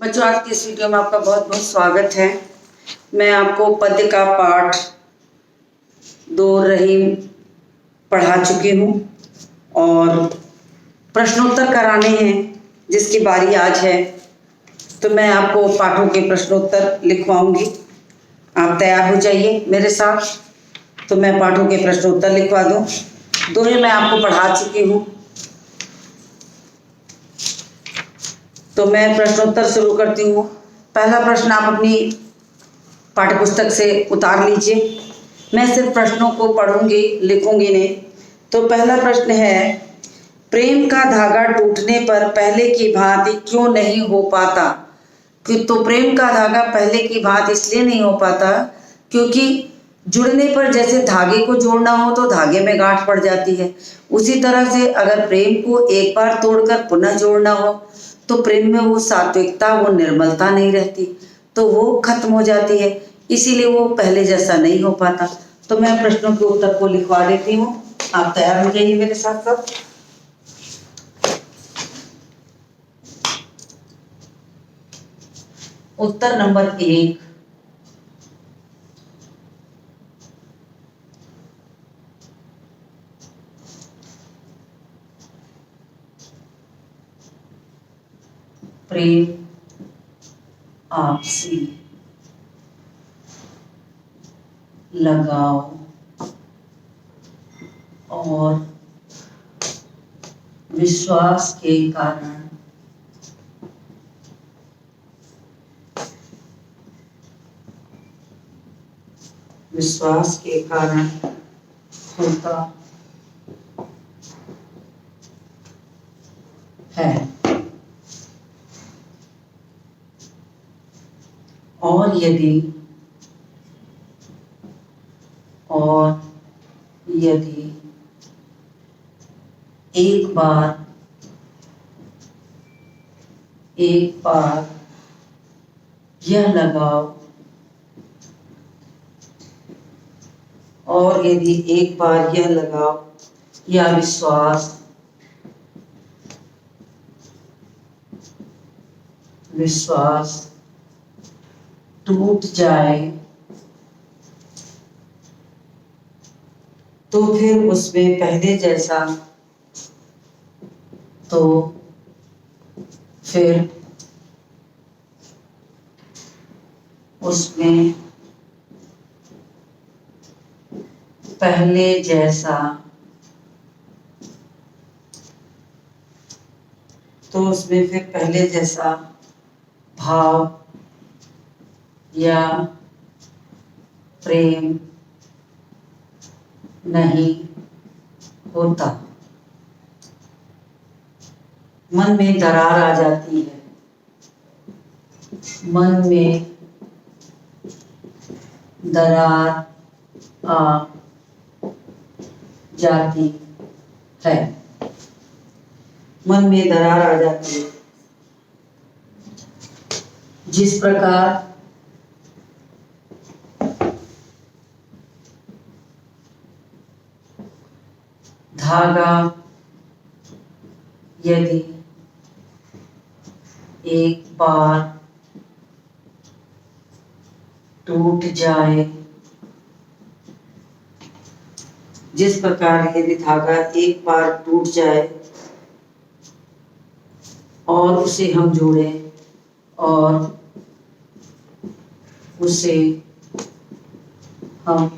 बच्चों, आज की इस वीडियो में आपका बहुत बहुत स्वागत है। मैं आपको पद्य का पाठ दो रहीम पढ़ा चुकी हूँ और प्रश्नोत्तर कराने हैं जिसकी बारी आज है। तो मैं आपको पाठों के प्रश्नोत्तर लिखवाऊंगी। आप तैयार हो जाइए मेरे साथ। तो मैं पाठों के प्रश्नोत्तर लिखवा दूँ। दोहे मैं आपको पढ़ा चुकी हूँ। तो मैं प्रश्नोत्तर शुरू करती हूँ। पहला प्रश्न आप अपनी पाठ्यपुस्तक से उतार लीजिए। मैं सिर्फ प्रश्नों को पढ़ूंगी, लिखूंगी नहीं। तो पहला प्रश्न है, प्रेम का धागा टूटने पर पहले की भांति क्यों नहीं हो पाता? तो प्रेम का धागा पहले की भांति इसलिए नहीं हो पाता क्योंकि जुड़ने पर जैसे धागे को जोड़ना हो तो धागे में गांठ पड़ जाती है। उसी तरह से अगर प्रेम को एक बार तोड़कर पुनः जोड़ना हो तो प्रेम में वो सात्विकता, वो निर्मलता नहीं रहती, तो वो खत्म हो जाती है। इसीलिए वो पहले जैसा नहीं हो पाता। तो मैं प्रश्नों के उत्तर को लिखवा देती हूँ। आप तैयार हो जाइए मेरे साथ सब। उत्तर नंबर 1, प्रेम आपसी लगाव और विश्वास के कारण होता है। और यदि एक बार यह लगाव या विश्वास टूट जाए तो फिर उसमें पहले जैसा भाव या प्रेम नहीं होता। मन में दरार आ जाती है। मन में दरार आ जाती है। मन में दरार आ जाती है। जिस प्रकार धागा यदि एक बार टूट जाए और उसे हम जोड़ें और उसे हम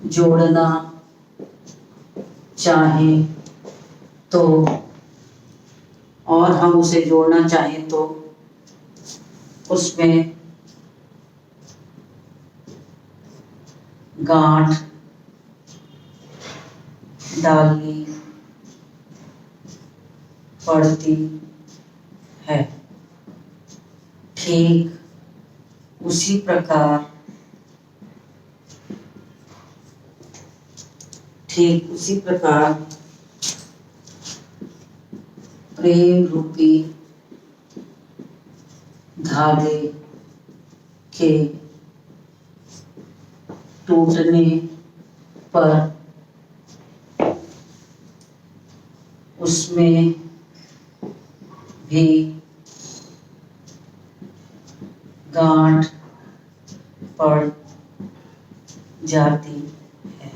जोड़ना चाहें तो उसमें गांठ डालनी पड़ती है। ठीक उसी प्रकार प्रेम रूपी धागे के टूटने पर उसमें भी गांठ पड़ जाती है।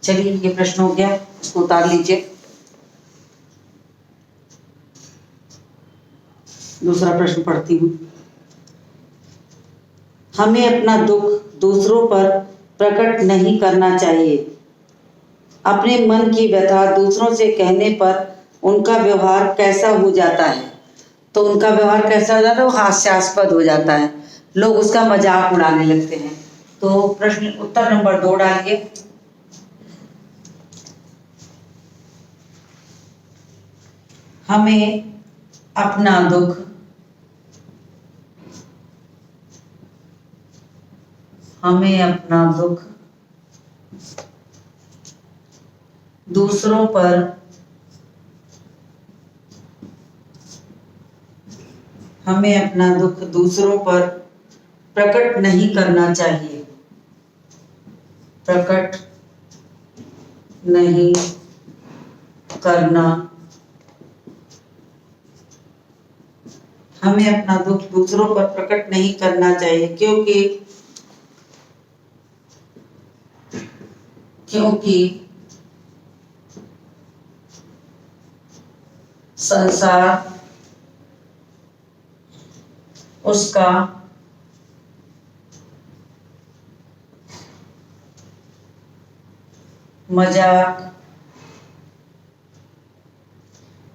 चलिए, ये प्रश्न हो गया, इसको उतार लीजिए। दूसरा प्रश्न पढ़ती हूँ। हमें अपना दुख दूसरों पर प्रकट नहीं करना चाहिए। अपने मन की व्यथा दूसरों से कहने पर उनका व्यवहार कैसा हो जाता है? तो उनका व्यवहार कैसा हो जाता है? वो हास्यास्पद हो जाता है, लोग उसका मजाक उड़ाने लगते हैं। तो प्रश्न उत्तर नंबर 2 डालिए। हमें अपना दुख दूसरों पर प्रकट नहीं करना चाहिए। प्रकट नहीं करना, हमें अपना दुख दूसरों पर प्रकट नहीं करना चाहिए, क्योंकि संसार उसका मजाक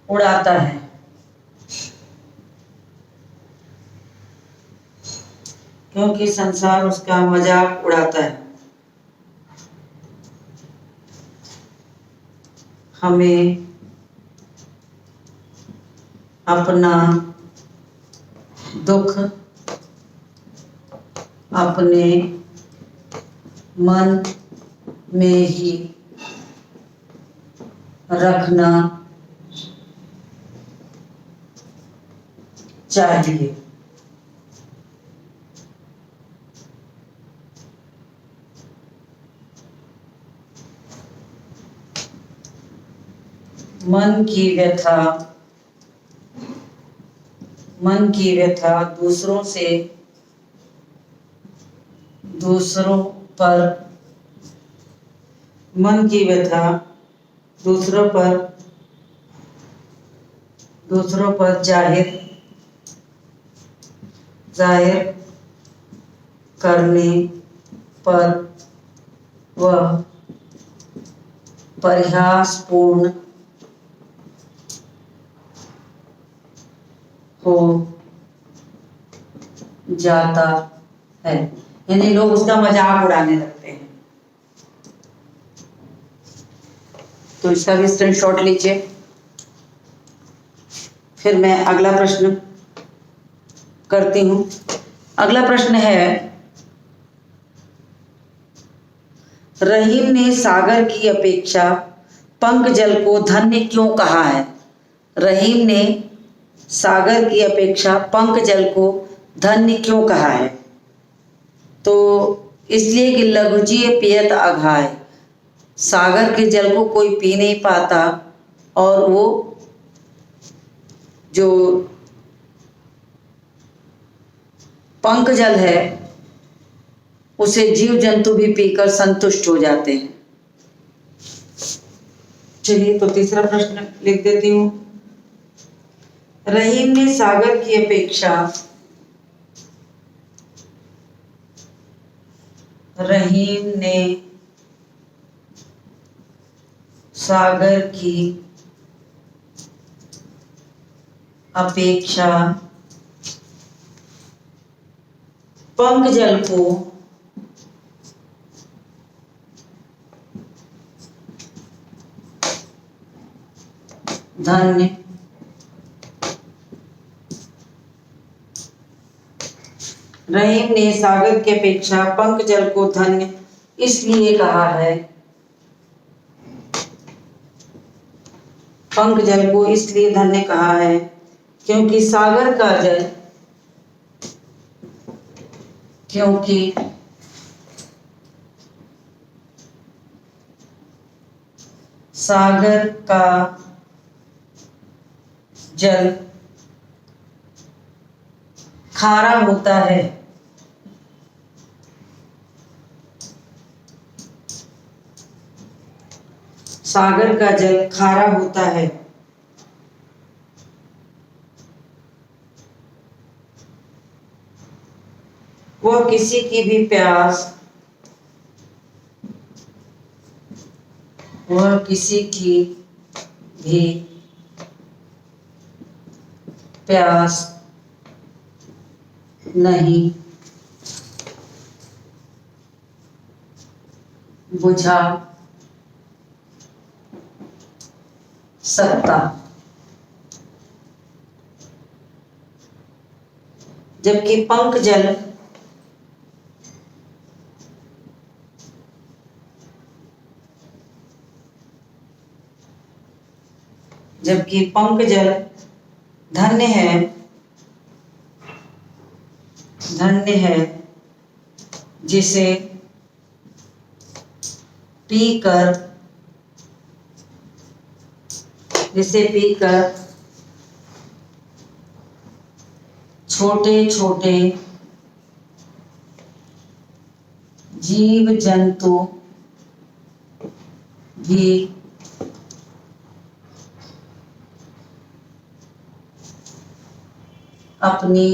उड़ाता है। क्योंकि संसार उसका मजाक उड़ाता है। हमें अपना दुख अपने मन में ही रखना चाहिए। मन की व्यथा दूसरों पर जाहिर करने पर वह परिहासपूर्ण हो जाता है, यानी लोग उसका मजाक उड़ाने लगते हैं। तो इसका भी स्क्रीनशॉट लीजिए। फिर मैं अगला प्रश्न करती हूँ। अगला प्रश्न है, रहीम ने सागर की अपेक्षा पंक जल को धन्य क्यों कहा है? रहीम ने सागर की अपेक्षा पंक जल को धन्य क्यों कहा है? तो इसलिए कि लघुजिय पियत अघाय, सागर के जल को कोई पी नहीं पाता, और वो जो पंक जल है उसे जीव जंतु भी पीकर संतुष्ट हो जाते हैं। चलिए, तो तीसरा प्रश्न लिख देती हूँ। रहीम ने सागर की अपेक्षा पंक जल को धन्य रहीम ने सागर की अपेक्षा पंक जल को धन्य इसलिए कहा है, पंक जल को इसलिए धन्य कहा है क्योंकि सागर का जल खारा होता है। सागर का जल खारा होता है। वह किसी की भी प्यास वह किसी की भी प्यास नहीं बुझा सकता। जबकि पंख जल धन्य है जिसे पीकर छोटे छोटे जीव जंतु भी अपनी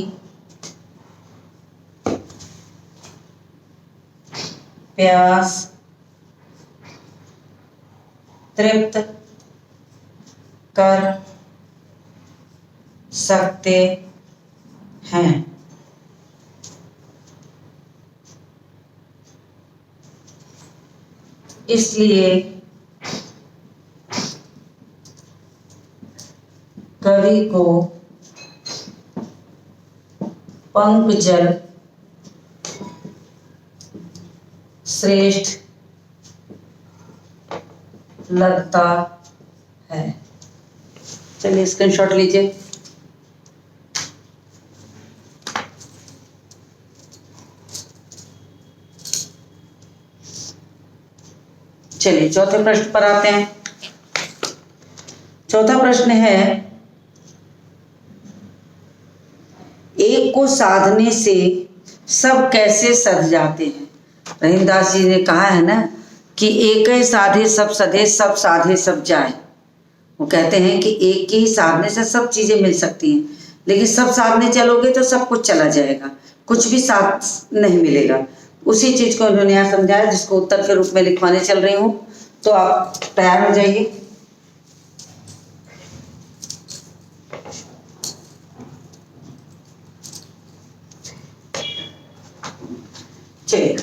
प्यास तृप्त कर सकते हैं। इसलिए कवि को पंख जल श्रेष्ठ लगता है। चलिए स्क्रीनशॉट लीजिए। चलिए चौथे प्रश्न पर आते हैं। चौथा प्रश्न है, एक को साधने से सब कैसे सध जाते हैं। रहीमदास जी ने कहा है ना कि एक ही साधे सब सधे, सब साधे सब जाए। वो कहते हैं कि एक ही साधने से सब चीजें मिल सकती हैं, लेकिन सब साधने चलोगे तो सब कुछ चला जाएगा, कुछ भी साथ नहीं मिलेगा। उसी चीज को उन्होंने यहाँ समझाया, जिसको उत्तर के रूप में लिखवाने चल रही हूँ। तो आप तैयार हो जाइए। चलिए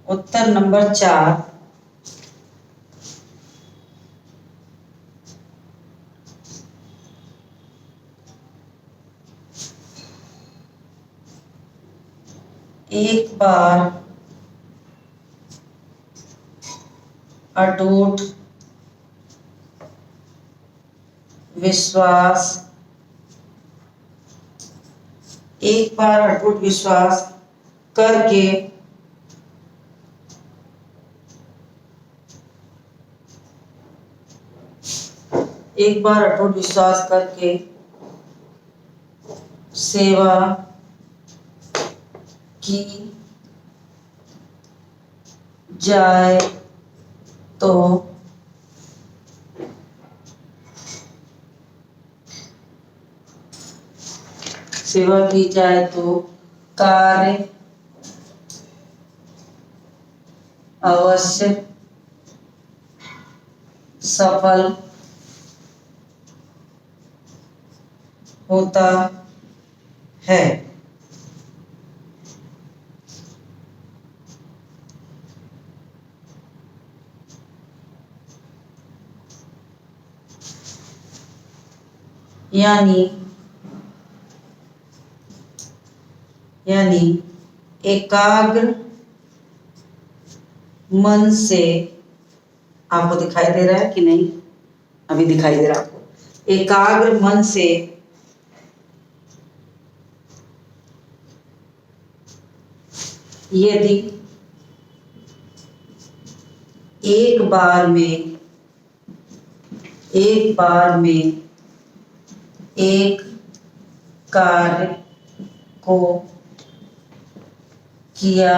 उत्तर नंबर 4, एक बार अटूट विश्वास करके सेवा की जाए तो कार्य अवश्य सफल होता है। यानी एकाग्र मन से, आपको दिखाई दे रहा है कि नहीं? अभी दिखाई दे रहा है आपको। एकाग्र मन से यदि एक बार में एक कार्य को किया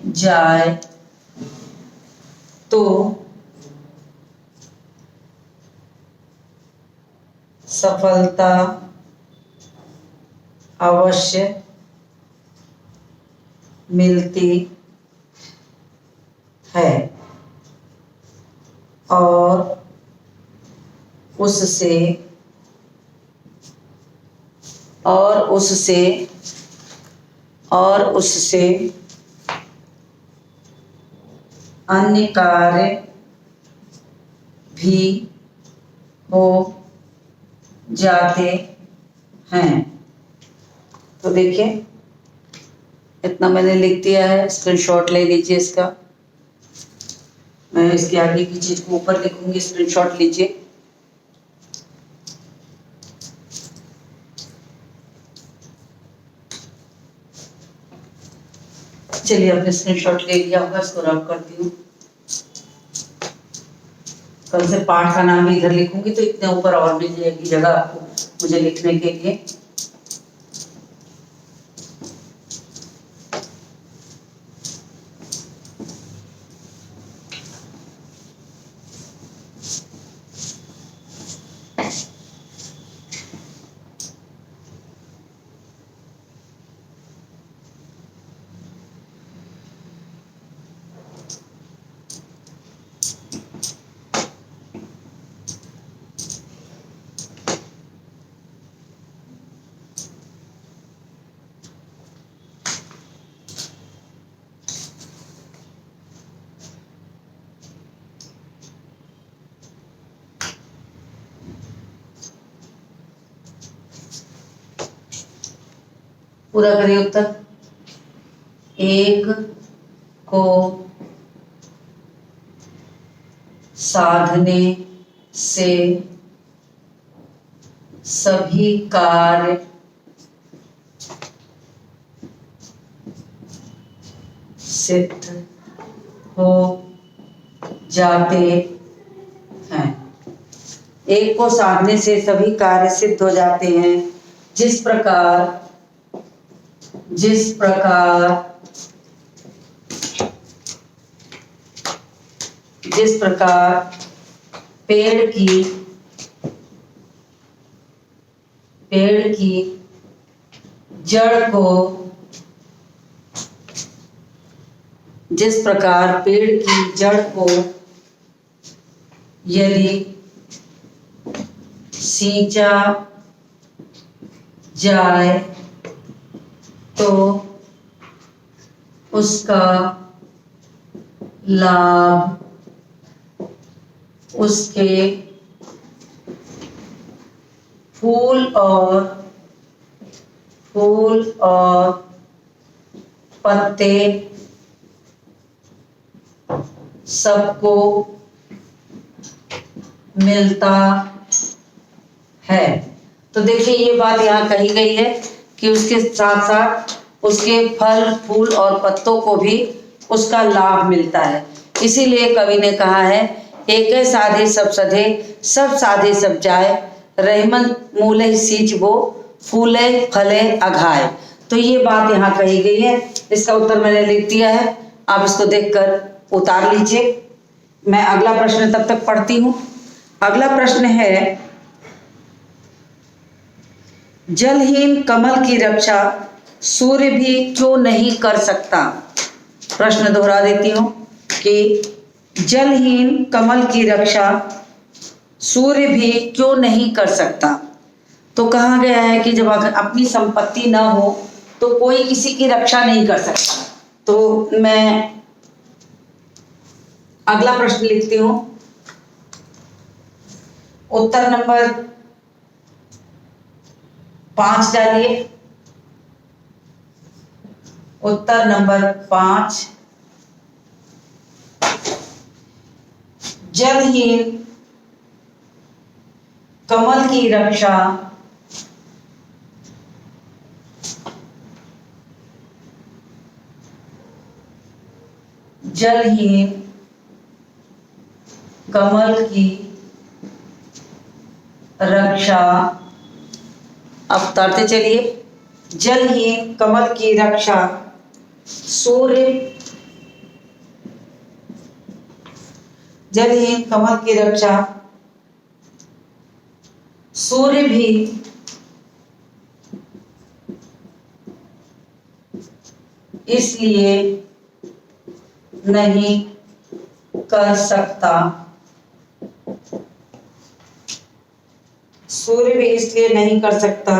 जाए तो सफलता अवश्य मिलती है और उससे अन्य कार्य भी हो जाते हैं। तो देखिए इतना मैंने लिख दिया है, स्क्रीनशॉट ले लीजिए इसका। मैं इसके आगे की चीज को ऊपर लिखूंगी, स्क्रीनशॉट लीजिए। चलिए अपने स्क्रीनशॉट ले लिया होगा, इसको रब करती हूँ। कल से पाठ का नाम भी इधर लिखूंगी तो इतने ऊपर और मिल जाएगी जगह आपको मुझे लिखने के लिए। पूरा करिए उत्तर। एक को साधने से सभी कार्य सिद्ध हो जाते हैं। एक को साधने से सभी कार्य सिद्ध हो जाते हैं। जिस प्रकार पेड़ की जड़ को यदि सींचा जाए तो उसका लाभ उसके फूल और पत्ते सबको मिलता है। तो देखिए ये बात यहाँ कही गई है कि उसके साथ साथ उसके फल फूल और पत्तों को भी उसका लाभ मिलता है। इसीलिए कवि ने कहा है, एकै साधे सब सधे, सब साधे सब जाए, रहमत मूले सींच वो, फूले फले अघाए। तो ये बात यहाँ कही गई है। इसका उत्तर मैंने लिख दिया है, आप इसको देखकर उतार लीजिए। मैं अगला प्रश्न तब तक पढ़ती हूँ। अगला प्रश्न है, जलहीन कमल की रक्षा सूर्य भी क्यों नहीं कर सकता। प्रश्न दोहरा देती हूँ कि जलहीन कमल की रक्षा सूर्य भी क्यों नहीं कर सकता। तो कहा गया है कि जब अगर अपनी संपत्ति न हो तो कोई किसी की रक्षा नहीं कर सकता। तो मैं अगला प्रश्न लिखती हूँ। उत्तर नंबर 5 डालिए। उत्तर नंबर 5, जलहीन कमल की रक्षा जलहीन कमल की रक्षा, अब उतारते चलिए। जलहीन कमल की रक्षा सूर्य, जलहीन कमल की रक्षा सूर्य भी इसलिए नहीं कर सकता, सूर्य भी इसलिए नहीं कर सकता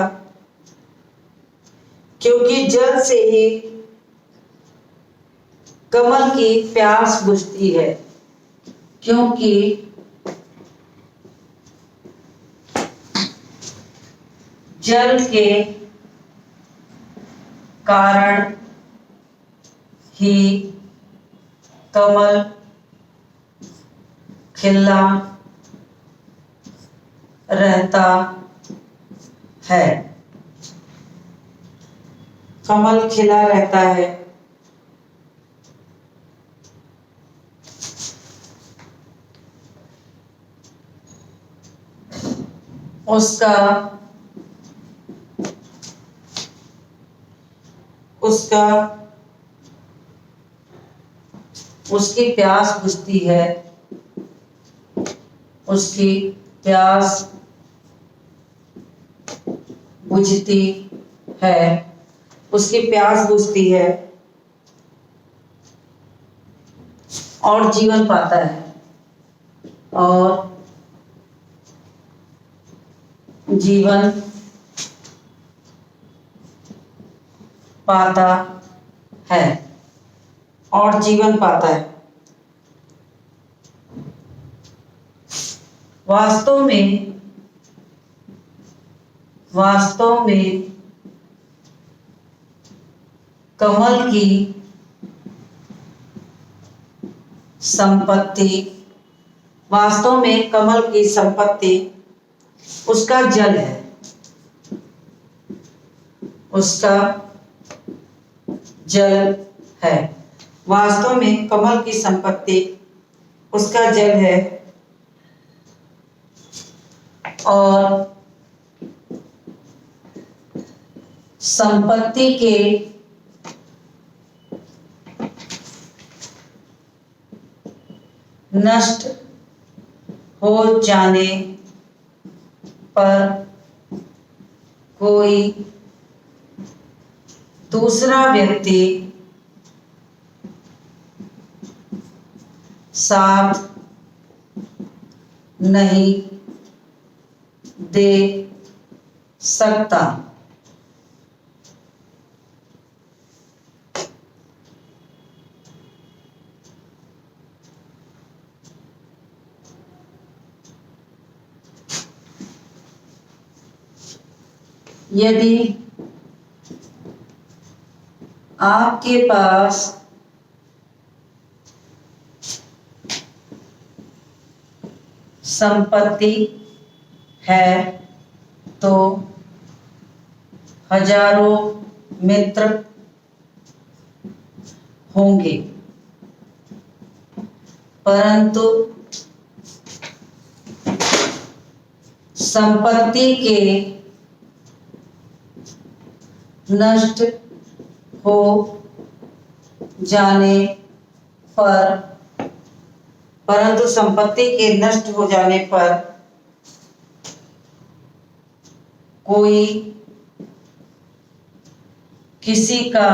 क्योंकि जल से ही कमल की प्यास बुझती है, क्योंकि जल के कारण ही कमल खिला रहता है, कमल खिला रहता है। उसका उसकी प्यास बुझती है, उसकी प्यास बुझती है, उसकी प्यास बुझती है और जीवन पाता है, और जीवन पाता है, और जीवन पाता है। वास्तव में कमल की संपत्ति, वास्तव में कमल की संपत्ति उसका जल है, उसका जल है। वास्तव में कमल की संपत्ति उसका जल है, और संपत्ति के नष्ट हो जाने पर कोई दूसरा व्यक्ति साथ नहीं दे सकता। यदि आपके पास संपत्ति है तो हजारों मित्र होंगे, परंतु संपत्ति के नष्ट हो जाने पर, परंतु संपत्ति के नष्ट हो जाने पर कोई किसी का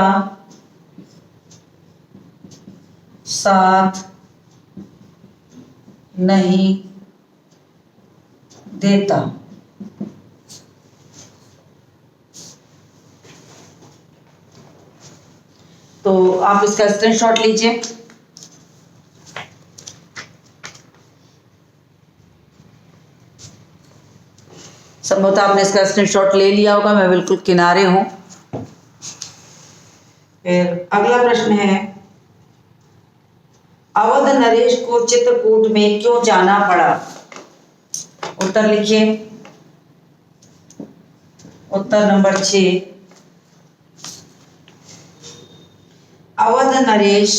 साथ नहीं देता। तो आप इसका स्क्रीनशॉट लीजिए। संभवतः आपने इसका स्क्रीनशॉट ले लिया होगा, मैं बिल्कुल किनारे हूं। फिर अगला प्रश्न है, अवध नरेश को चित्रकूट में क्यों जाना पड़ा? उत्तर लिखिए। उत्तर नंबर 6, अवध नरेश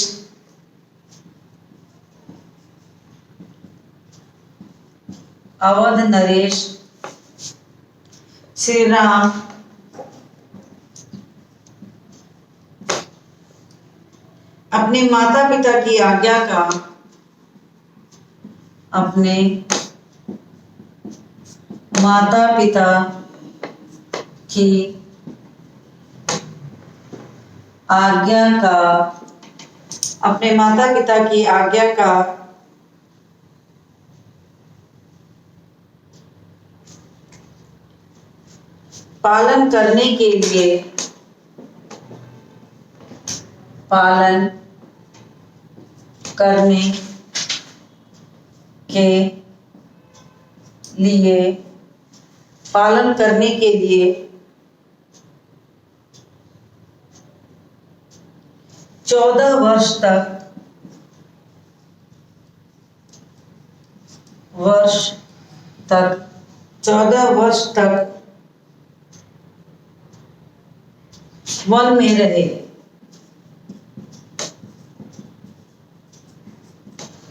अवध नरेश श्री राम अपने माता पिता की आज्ञा का अपने माता पिता की आज्ञा का अपने माता पिता की आज्ञा का पालन करने के लिए पालन करने के लिए पालन करने के लिए 14 वर्ष तक वन में रहे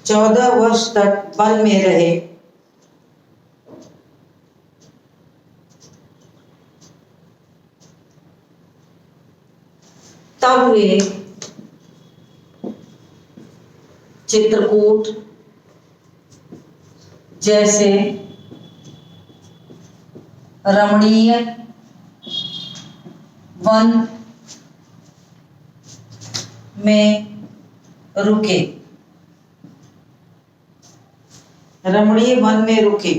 14 वर्ष तक वन में रहे तब वे चित्रकूट जैसे रमणीय वन में रुके रमणीय वन में रुके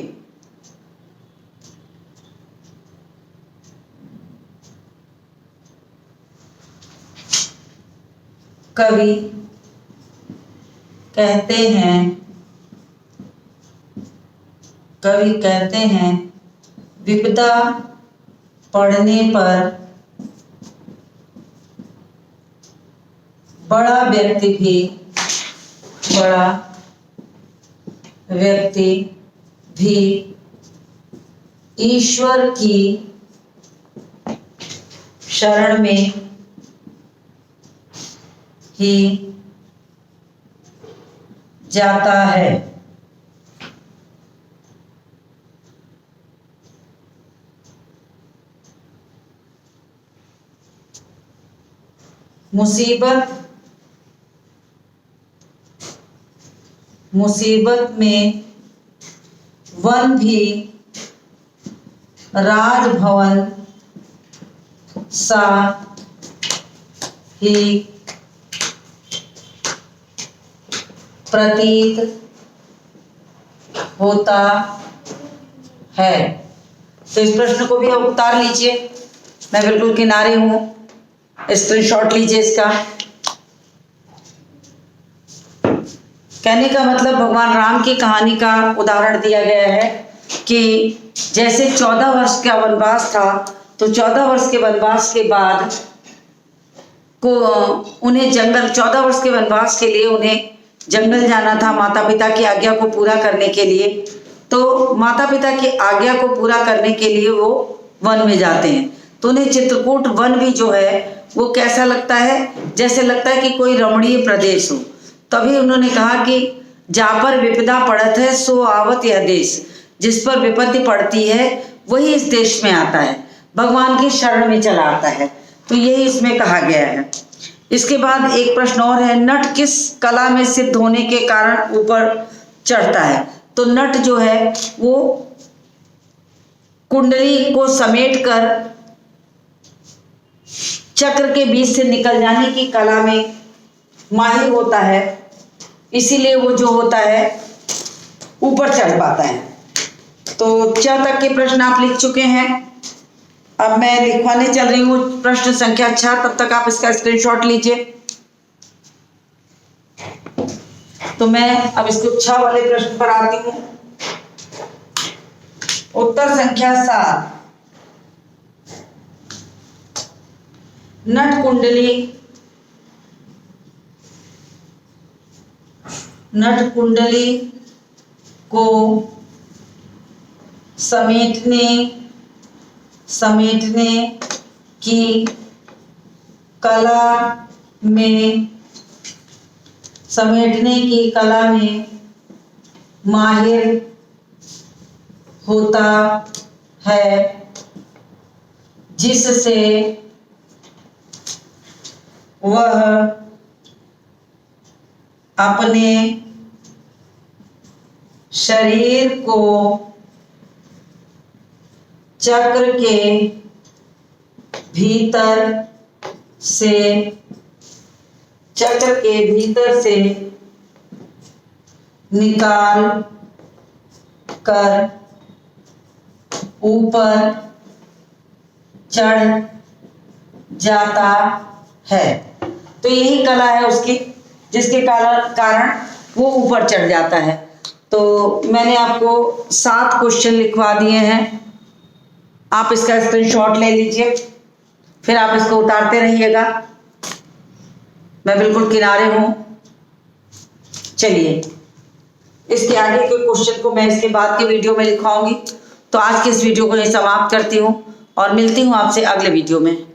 कवि कहते हैं विपदा पड़ने पर बड़ा व्यक्ति भी ईश्वर की शरण में ही जाता है। मुसीबत में वन भी राजभवन सा ही प्रतीत होता है। तो इस प्रश्न को भी आप उतार लीजिए, मैं बिल्कुल किनारे हूं, स्क्रीनशॉट लीजिए इसका। कहने का मतलब भगवान राम की कहानी का उदाहरण दिया गया है कि जैसे 14 वर्ष का वनवास था, तो 14 वर्ष के वनवास के बाद को उन्हें 14 वर्ष के वनवास के लिए उन्हें जंगल जाना था माता पिता की आज्ञा को पूरा करने के लिए। तो माता पिता की आज्ञा को पूरा करने के लिए वो वन में जाते हैं। तो उन्हें चित्रकूट वन भी जो है वो कैसा लगता है, जैसे लगता है कि कोई रमणीय प्रदेश हो। तभी उन्होंने कहा कि जा पर विपदा पड़त है सो आवत यह देश, जिस पर विपत्ति पड़ती है वही इस देश में आता है, भगवान की शरण में चला आता है। तो यही इसमें कहा गया है। इसके बाद एक प्रश्न और है, नट किस कला में सिद्ध होने के कारण ऊपर चढ़ता है? तो नट जो है वो कुंडली को समेटकर चक्र के बीच से निकल जाने की कला में माहिर होता है, इसीलिए वो जो होता है ऊपर चढ़ पाता है। तो 6 तक के प्रश्न आप लिख चुके हैं। अब मैं लिखवाने चल रही हूँ प्रश्न संख्या 6, तब तक आप इसका स्क्रीनशॉट लीजिए। तो मैं अब इसको 6 वाले प्रश्न पर आती हूँ। उत्तर संख्या 7, नट कुंडली को समेटने की कला में माहिर होता है जिससे वह अपने शरीर को चक्र के भीतर से निकाल कर ऊपर चढ़ जाता है। तो यही कला है उसकी, जिसके कारण वो ऊपर चढ़ जाता है। तो मैंने आपको 7 क्वेश्चन लिखवा दिए हैं, आप इसका स्क्रीनशॉट ले लीजिए, फिर आप इसको उतारते रहिएगा। मैं बिल्कुल किनारे हूँ। चलिए, इसके आगे के क्वेश्चन को मैं इसके बाद की वीडियो में लिखवाऊंगी। तो आज की इस वीडियो को मैं समाप्त करती हूँ और मिलती हूँ आपसे अगले वीडियो में।